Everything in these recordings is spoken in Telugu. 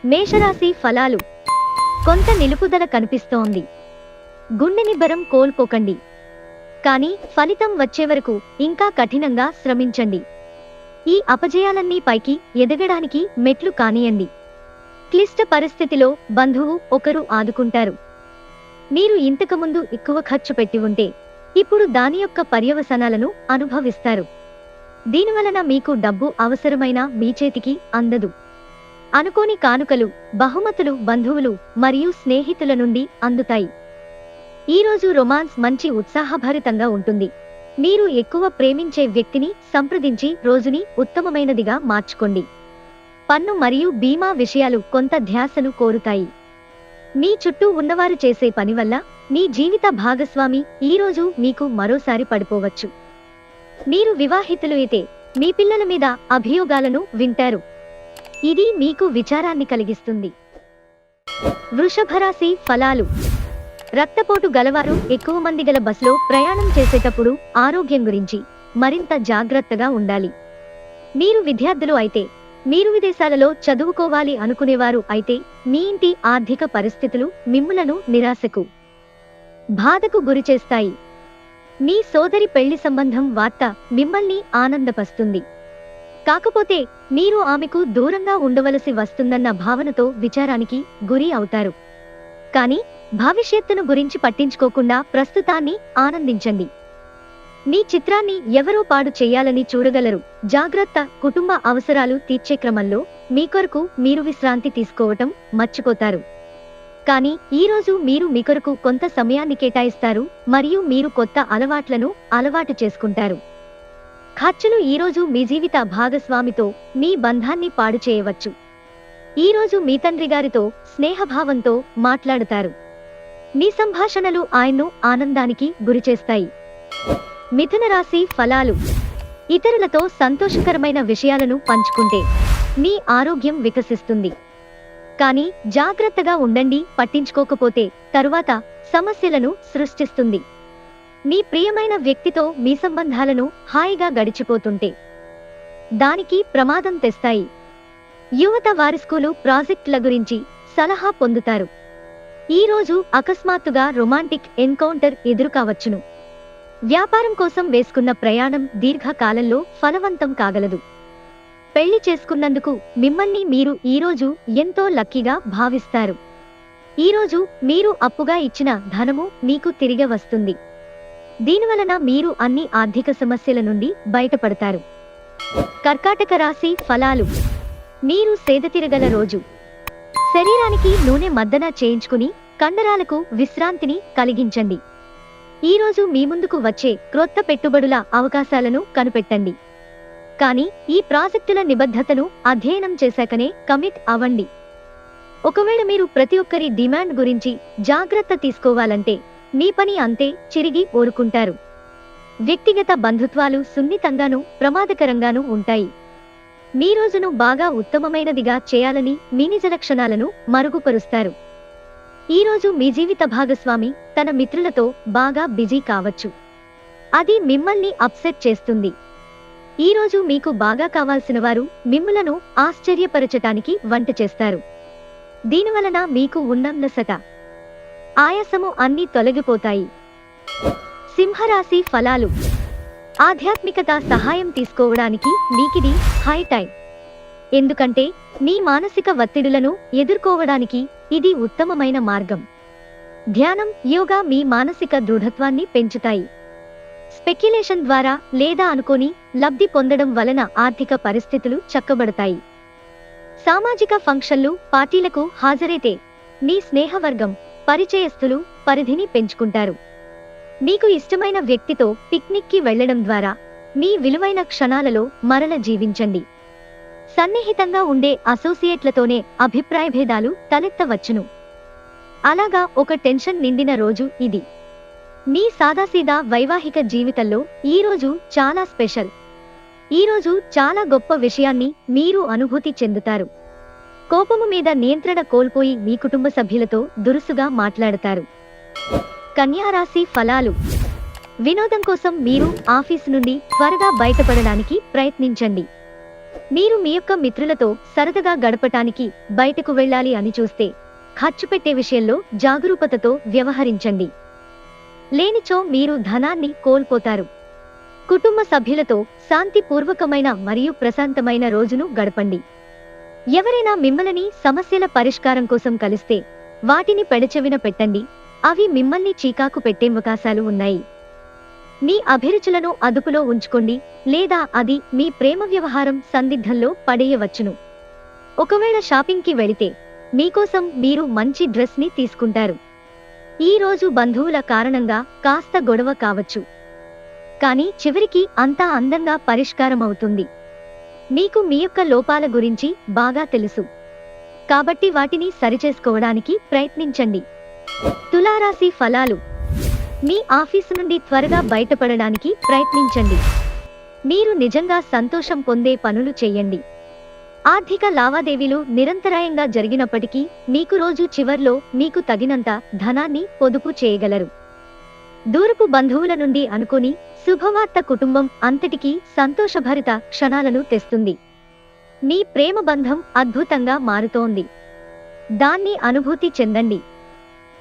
మేషరాశి ఫలాలు. కొంత నిలుపుదల కనిపిస్తోంది. గుండె నిబ్బరం కోల్పోకండి. కానీ ఫలితం వచ్చేవరకు ఇంకా కఠినంగా శ్రమించండి. ఈ అపజయాలన్నీ పైకి ఎదగడానికి మెట్లు కానియండి. క్లిష్ట పరిస్థితిలో బంధువు ఒకరు ఆదుకుంటారు. మీరు ఇంతకుముందు ఎక్కువ ఖర్చు పెట్టి ఉంటే ఇప్పుడు దాని యొక్క పర్యవసానాలను అనుభవిస్తారు. దీనివలన మీకు డబ్బు అవసరమైన మీ చేతికి అందదు. అనుకోని కానుకలు, బహుమతులు బంధువులు మరియు స్నేహితుల నుండి అందుతాయి. ఈరోజు రొమాన్స్ మంచి ఉత్సాహభరితంగా ఉంటుంది. మీరు ఎక్కువ ప్రేమించే వ్యక్తిని సంప్రదించి రోజుని ఉత్తమమైనదిగా మార్చుకోండి. పన్ను మరియు బీమా విషయాలు కొంత ధ్యాసను కోరుతాయి. మీ చుట్టూ ఉన్నవారు చేసే పని వల్ల మీ జీవిత భాగస్వామి ఈరోజు మీకు మరోసారి పడిపోవచ్చు. మీరు వివాహితులు అయితే మీ పిల్లల మీద అభియోగాలను వింటారు. ఇది మీకు విచారాన్ని కలిగిస్తుంది. వృషభరాశి ఫలాలు. రక్తపోటు గలవారు ఎక్కువ మంది గల బస్సులో ప్రయాణం చేసేటప్పుడు ఆరోగ్యం గురించి మరింత జాగ్రత్తగా ఉండాలి. మీరు విద్యార్థులు అయితే, మీరు విదేశాలలో చదువుకోవాలి అనుకునేవారు అయితే మీ ఇంటి ఆర్థిక పరిస్థితులు మిమ్ములను నిరాశకు, బాధకు గురిచేస్తాయి. మీ సోదరి పెళ్లి సంబంధం వార్త మిమ్మల్ని ఆనందపరుస్తుంది. కాకపోతే మీరు ఆమెకు దూరంగా ఉండవలసి వస్తుందన్న భావనతో విచారానికి గురి అవుతారు. కానీ భవిష్యత్తును గురించి పట్టించుకోకుండా ప్రస్తుతాన్ని ఆనందించండి. మీ చిత్రాన్ని ఎవరో పాడు చేయాలని చూడగలరు. జాగ్రత్త. కుటుంబ అవసరాలు తీర్చే క్రమంలో మీ కొరకు మీరు విశ్రాంతి తీసుకోవటం మర్చిపోతారు. కానీ ఈరోజు మీరు మీ కొరకు కొంత సమయాన్ని కేటాయిస్తారు మరియు మీరు కొత్త అలవాట్లను అలవాటు చేసుకుంటారు. ఖర్చులు ఈరోజు మీ జీవిత భాగస్వామితో మీ బంధాన్ని పాడు చేయవచ్చు. ఈరోజు మీ తండ్రి గారితో స్నేహభావంతో మాట్లాడుతారు. మీ సంభాషణలు ఆయన్ను ఆనందానికి గురిచేస్తాయి. మిథున రాశి ఫలాలు. ఇతరులతో సంతోషకరమైన విషయాలను పంచుకుంటే మీ ఆరోగ్యం వికసిస్తుంది. కానీ జాగ్రత్తగా ఉండండి. పట్టించుకోకపోతే తరువాత సమస్యలను సృష్టిస్తుంది. మీ ప్రియమైన వ్యక్తితో మీ సంబంధాలను హాయిగా గడిచిపోతుంటే దానికి ప్రమాదం తెస్తాయి. యువత వారి స్కూలు ప్రాజెక్టుల గురించి సలహా పొందుతారు. ఈరోజు అకస్మాత్తుగా రొమాంటిక్ ఎన్కౌంటర్ ఎదురుకావచ్చును. వ్యాపారం కోసం వేసుకున్న ప్రయాణం దీర్ఘకాలంలో ఫలవంతం కాగలదు. పెళ్లి చేసుకున్నందుకు మిమ్మల్ని మీరు ఈరోజు ఎంతో లక్కీగా భావిస్తారు. ఈరోజు మీరు అప్పుగా ఇచ్చిన ధనము మీకు తిరిగి వస్తుంది. దీనివలన మీరు అన్ని ఆర్థిక సమస్యల నుండి బయటపడతారు. కర్కాటక రాశి ఫలాలు. మీరు సేదతీరగల రోజు. శరీరానికి నూనె మద్దన చేయించుకుని కండరాలకు విశ్రాంతిని కలిగించండి. ఈరోజు మీ ముందుకు వచ్చే క్రొత్త పెట్టుబడుల అవకాశాలను కనిపెట్టండి. కానీ ఈ ప్రాజెక్టుల నిబద్ధతను అధ్యయనం చేశాకనే కమిట్ అవ్వండి. ఒకవేళ మీరు ప్రతి ఒక్కరి డిమాండ్ గురించి జాగ్రత్త తీసుకోవాలంటే మీ పని అంతే చిరిగి ఓరుకుంటారు. వ్యక్తిగత బంధుత్వాలు సున్నితంగానూ ప్రమాదకరంగానూ ఉంటాయి. మీ రోజును బాగా ఉత్తమమైనదిగా చేయాలని మీ నిజ లక్షణాలను మరుగుపరుస్తారు. ఈరోజు మీ జీవిత భాగస్వామి తన మిత్రులతో బాగా బిజీ కావచ్చు. అది మిమ్మల్ని అప్సెట్ చేస్తుంది. ఈరోజు మీకు బాగా కావాల్సిన వారు మిమ్ములను ఆశ్చర్యపరచటానికి వంట చేస్తారు. దీనివలన మీకు ఉన్నసట, ఆయాసము అన్నీ తొలగిపోతాయి. సింహరాశి ఫలాలు. ఆధ్యాత్మికత సహాయం తీసుకోవడానికి మీకిది హై టైం. ఎందుకంటే మీ మానసిక ఒత్తిడులను ఎదుర్కోవడానికి ఇది ఉత్తమమైన మార్గం. ధ్యానం, యోగా మీ మానసిక దృఢత్వాన్ని పెంచుతాయి. స్పెక్యులేషన్ ద్వారా లేదా అనుకోని లబ్ధి పొందడం వలన ఆర్థిక పరిస్థితులు చక్కబడతాయి. సామాజిక ఫంక్షన్లు, పార్టీలకు హాజరైతే మీ స్నేహవర్గం, పరిచయస్తులు పరిధిని పెంచుకుంటారు. మీకు ఇష్టమైన వ్యక్తితో పిక్నిక్కి వెళ్లడం ద్వారా మీ విలువైన క్షణాలలో మరల జీవించండి. సన్నిహితంగా ఉండే అసోసియేట్లతోనే అభిప్రాయ భేదాలు తలెత్తవచ్చును. అలాగా ఒక టెన్షన్ నిండిన రోజు ఇది. మీ సాదాసీదా వైవాహిక జీవితంలో ఈరోజు చాలా స్పెషల్. ఈరోజు చాలా గొప్ప విషయాన్ని మీరు అనుభూతి చెందుతారు. కోపము మీద నియంత్రణ కోల్పోయి మీ కుటుంబ సభ్యులతో దురుసుగా మాట్లాడతారు. కన్యారాశి ఫలాలు. వినోదం కోసం మీరు ఆఫీసు నుండి త్వరగా బయటపడడానికి ప్రయత్నించండి. మీరు మీ యొక్క మిత్రులతో సరదాగా గడపటానికి బయటకు వెళ్ళాలి అని చూస్తే ఖర్చు పెట్టే విషయంలో జాగరూకతతో వ్యవహరించండి. లేనిచో మీరు ధనాన్ని కోల్పోతారు. కుటుంబ సభ్యులతో శాంతిపూర్వకమైన మరియు ప్రశాంతమైన రోజును గడపండి. ఎవరైనా మిమ్మల్ని సమస్యల పరిష్కారం కోసం కలిస్తే వాటిని పెడచెవిన పెట్టండి. అవి మిమ్మల్ని చీకాకు పెట్టే అవకాశాలు ఉన్నాయి. మీ అభిరుచులను అదుపులో ఉంచుకోండి, లేదా అది మీ ప్రేమ వ్యవహారం సందిగ్ధంలో పడేయవచ్చును. ఒకవేళ షాపింగ్కి వెళితే మీకోసం మీరు మంచి డ్రెస్ ని తీసుకుంటారు. ఈ రోజు బంధువుల కారణంగా కాస్త గొడవ కావచ్చు, కానీ చివరికి అంతా అందంగా పరిష్కారమవుతుంది. మీకు మీ యొక్క లోపాల గురించి బాగా తెలుసు, కాబట్టి వాటిని సరిచేసుకోవడానికి ప్రయత్నించండి. తులారాశి ఫలాలు. మీ ఆఫీసు నుండి త్వరగా బయటపడడానికి ప్రయత్నించండి. మీరు నిజంగా సంతోషం పొందే పనులు చేయండి. ఆర్థిక లావాదేవీలు నిరంతరాయంగా జరిగినప్పటికీ మీకు రోజు చివర్లో మీకు తగినంత ధనాన్ని పొదుపు చేయగలరు. దూరపు బంధువుల నుండి అనుకుని శుభవార్త కుటుంబం అంతటికీ సంతోషభరిత క్షణాలను తెస్తుంది. మీ ప్రేమ బంధం అద్భుతంగా మారుతోంది, దాన్ని అనుభూతి చెందండి.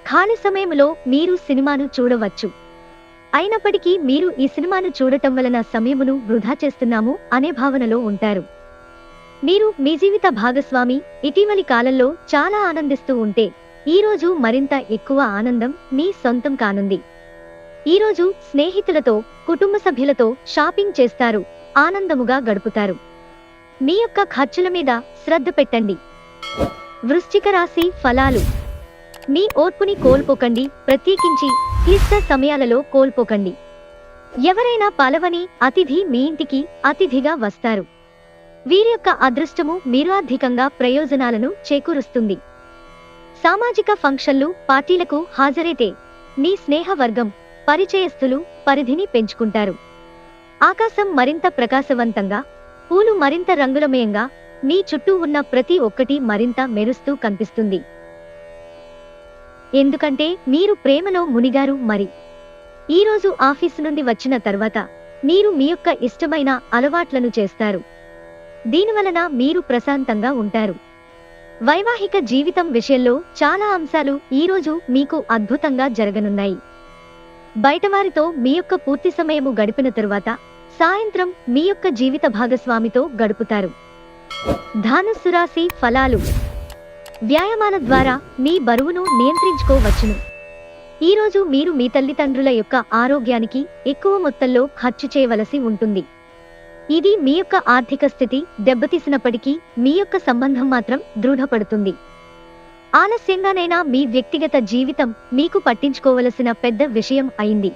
ఖాళీ సమయంలో మీరు సినిమాను చూడవచ్చు, అయినప్పటికీ మీరు ఈ సినిమాను చూడటం వలన సమయమును వృధా చేస్తున్నాము అనే భావనలో ఉంటారు. మీరు మీ జీవిత భాగస్వామి ఇటీవలి కాలంలో చాలా ఆనందిస్తూ ఉంటే ఈరోజు మరింత ఎక్కువ ఆనందం మీ సొంతం కానుంది. ఈరోజు స్నేహితులతో కుటుంబ సభ్యులతో షాపింగ్ చేస్తారు, ఆనందముగా గడుపుతారు. మీ యొక్క ఖర్చుల మీద శ్రద్ధ పెట్టండి. వృశ్చిక రాశి ఫలాలు. మీ ఓర్పుని కోల్పోకండి, ప్రత్యేకించి క్లిష్ట సమయాలలో కోల్పోకండి. ఎవరైనా పలవని అతిథి మీ ఇంటికి అతిథిగా వస్తారు. వీరి యొక్క అదృష్టము మీరు ఆర్థికంగా ప్రయోజనాలను చేకూరుస్తుంది. సామాజిక ఫంక్షన్లు పార్టీలకు హాజరైతే మీ స్నేహవర్గం పరిచయస్తులు పరిధిని పెంచుకుంటారు. ఆకాశం మరింత ప్రకాశవంతంగా, పూలు మరింత రంగులమయంగా, మీ చుట్టూ ఉన్న ప్రతి ఒక్కటి మరింత మెరుస్తూ కనిపిస్తుంది. ఎందుకంటే మీరు ప్రేమలో మునిగారు. మరి ఈరోజు ఆఫీసు నుండి వచ్చిన తర్వాత మీరు మీ యొక్క ఇష్టమైన అలవాట్లను చేస్తారు. దీనివలన మీరు ప్రశాంతంగా ఉంటారు. వైవాహిక జీవితం విషయంలో చాలా అంశాలు ఈరోజు మీకు అద్భుతంగా జరగనున్నాయి. బయటవారితో మీ యొక్క పూర్తి సమయము గడిపిన తరువాత సాయంత్రం మీ యొక్క జీవిత భాగస్వామితో గడుపుతారు. ధనుస్సు రాశి ఫలాలు. వ్యాయామాల ద్వారా మీ బరువును నియంత్రించుకోవచ్చును. ఈరోజు మీరు మీ తల్లిదండ్రుల యొక్క ఆరోగ్యానికి ఎక్కువ మొత్తంలో ఖర్చు చేయవలసి ఉంటుంది. ఇది మీ యొక్క ఆర్థిక స్థితి దెబ్బతీసినప్పటికీ మీ యొక్క సంబంధం మాత్రం దృఢపడుతుంది. ఆలస్యంగానైనా మీ వ్యక్తిగత జీవితం మీకు పట్టించుకోవలసిన పెద్ద విషయం అయింది,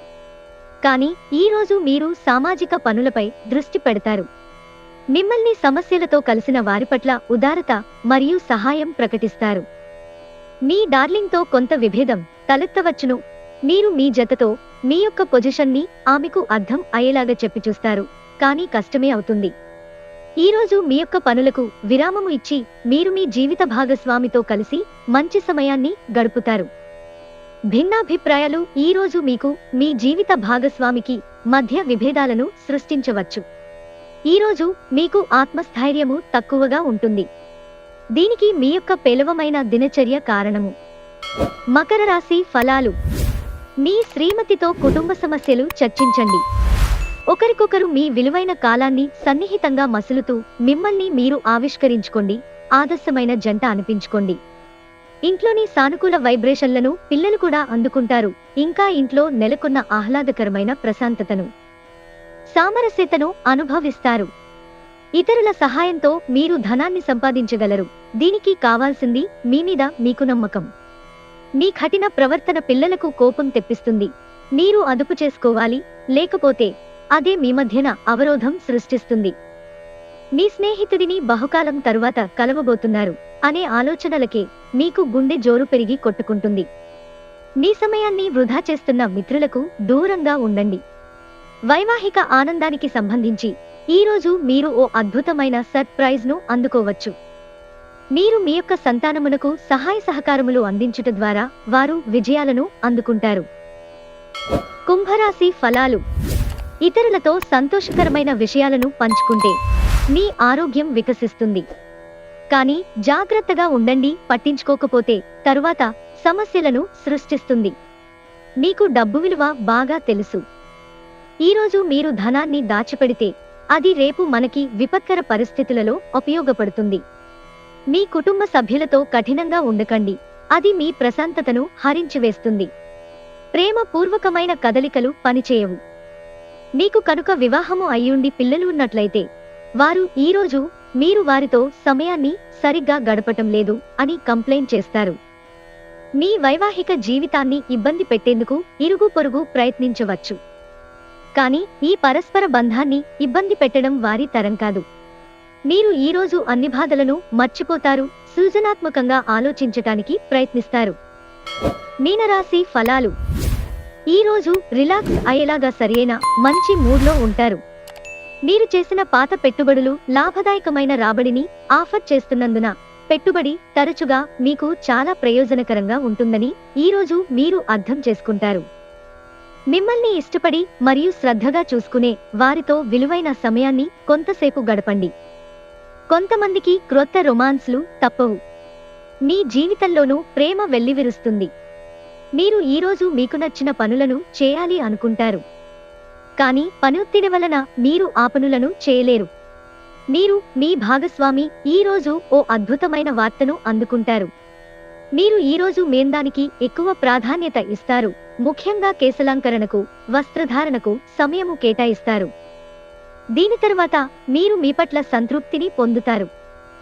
కానీ ఈరోజు మీరు సామాజిక పనులపై దృష్టి పెడతారు. మిమ్మల్ని సమస్యలతో కలిసిన వారి పట్ల ఉదారత మరియు సహాయం ప్రకటిస్తారు. మీ డార్లింగ్తో కొంత విభేదం తలెత్తవచ్చును. మీరు మీ జతతో మీ యొక్క పొజిషన్ని ఆమెకు అర్థం అయ్యేలాగా చెప్పి చూస్తారు, కానీ కష్టమే అవుతుంది. ఈరోజు మీ యొక్క పనులకు విరామము ఇచ్చి మీరు మీ జీవిత భాగస్వామితో కలిసి మంచి సమయాన్ని గడుపుతారు. భిన్నాభిప్రాయాలు ఈరోజు మీకు మీ జీవిత భాగస్వామికి మధ్య విభేదాలను సృష్టించవచ్చు. ఈరోజు మీకు ఆత్మస్థైర్యము తక్కువగా ఉంటుంది. దీనికి మీ యొక్క పేలవమైన దినచర్య కారణము. మకర రాశి ఫలాలు. మీ శ్రీమతితో కుటుంబ సమస్యలు చర్చించండి. ఒకరికొకరు మీ విలువైన కాలాన్ని సన్నిహితంగా మసులుతూ మిమ్మల్ని మీరు ఆవిష్కరించుకోండి, ఆదర్శమైన జంట అనిపించుకోండి. ఇంట్లోని సానుకూల వైబ్రేషన్లను పిల్లలు కూడా అందుకుంటారు, ఇంకా ఇంట్లో నెలకొన్న ఆహ్లాదకరమైన ప్రశాంతతను సామరస్యతను అనుభవిస్తారు. ఇతరుల సహాయంతో మీరు ధనాన్ని సంపాదించగలరు. దీనికి కావాల్సింది మీ మీద మీకు నమ్మకం. మీ కఠిన ప్రవర్తన పిల్లలకు కోపం తెప్పిస్తుంది. మీరు అదుపు చేసుకోవాలి, లేకపోతే అదే మీ మధ్యన అవరోధం సృష్టిస్తుంది. మీ స్నేహితుడిని బహుకాలం తరువాత కలవబోతున్నారు అనే ఆలోచనలకే మీకు గుండె జోరు పెరిగి కొట్టుకుంటుంది. మీ సమయాన్ని వృధా చేస్తున్న మిత్రులకు దూరంగా ఉండండి. వైవాహిక ఆనందానికి సంబంధించి ఈరోజు మీరు ఓ అద్భుతమైన సర్ప్రైజ్ ను అందుకోవచ్చు. మీరు మీ యొక్క సంతానమునకు సహాయ సహకారములు అందించుట ద్వారా వారు విజయాలను అందుకుంటారు. కుంభరాశి ఫలాలు. ఇతరులతో సంతోషకరమైన విషయాలను పంచుకుంటే మీ ఆరోగ్యం వికసిస్తుంది. కానీ జాగ్రత్తగా ఉండండి, పట్టించుకోకపోతే తరువాత సమస్యలను సృష్టిస్తుంది. మీకు డబ్బు విలువ బాగా తెలుసు. ఈరోజు మీరు ధనాన్ని దాచిపెడితే అది రేపు మనకి విపత్కర పరిస్థితులలో ఉపయోగపడుతుంది. మీ కుటుంబ సభ్యులతో కఠినంగా ఉండకండి, అది మీ ప్రశాంతతను హరించివేస్తుంది. ప్రేమ పూర్వకమైన కదలికలు పనిచేయవు. మీకు కనుక వివాహము అయ్యుండి పిల్లలు ఉన్నట్లయితే వారు ఈరోజు మీరు వారితో సమయాన్ని సరిగ్గా గడపటం లేదు అని కంప్లైంట్ చేస్తారు. మీ వైవాహిక జీవితాన్ని ఇబ్బంది పెట్టేందుకు ఇరుగు పొరుగు ప్రయత్నించవచ్చు. కానీ ఈ పరస్పర బంధాన్ని ఇబ్బంది పెట్టడం వారి తరం కాదు. మీరు ఈరోజు అన్ని బాధలను మర్చిపోతారు, సృజనాత్మకంగా ఆలోచించటానికి ప్రయత్నిస్తారు. మీనరాశి ఫలాలు. ఈరోజు రిలాక్స్ అయ్యేలాగా సరియైన మంచి మూడ్లో ఉంటారు. మీరు చేసిన పాత పెట్టుబడులు లాభదాయకమైన రాబడిని ఆఫర్ చేస్తున్నందున పెట్టుబడి తరచుగా మీకు చాలా ప్రయోజనకరంగా ఉంటుందని ఈరోజు మీరు అర్థం చేసుకుంటారు. మిమ్మల్ని ఇష్టపడి మరియు శ్రద్ధగా చూసుకునే వారితో విలువైన సమయాన్ని కొంతసేపు గడపండి. కొంతమందికి క్రొత్త రొమాన్స్లు తప్పవు. మీ జీవితంలోనూ ప్రేమ వెల్లివిరుస్తుంది. మీరు ఈరోజు మీకు నచ్చిన పనులను చేయాలి అనుకుంటారు. కానీ పనొత్తిడి వలన మీరు ఆ పనులను చేయలేరు. మీరు మీ భాగస్వామి ఈరోజు ఓ అద్భుతమైన వార్తను అందుకుంటారు. మీరు ఈరోజు మేందానికి ఎక్కువ ప్రాధాన్యత ఇస్తారు, ముఖ్యంగా కేశలంకరణకు, వస్త్రధారణకు సమయము కేటాయిస్తారు. దీని తరువాత మీరు మీ పట్ల సంతృప్తిని పొందుతారు.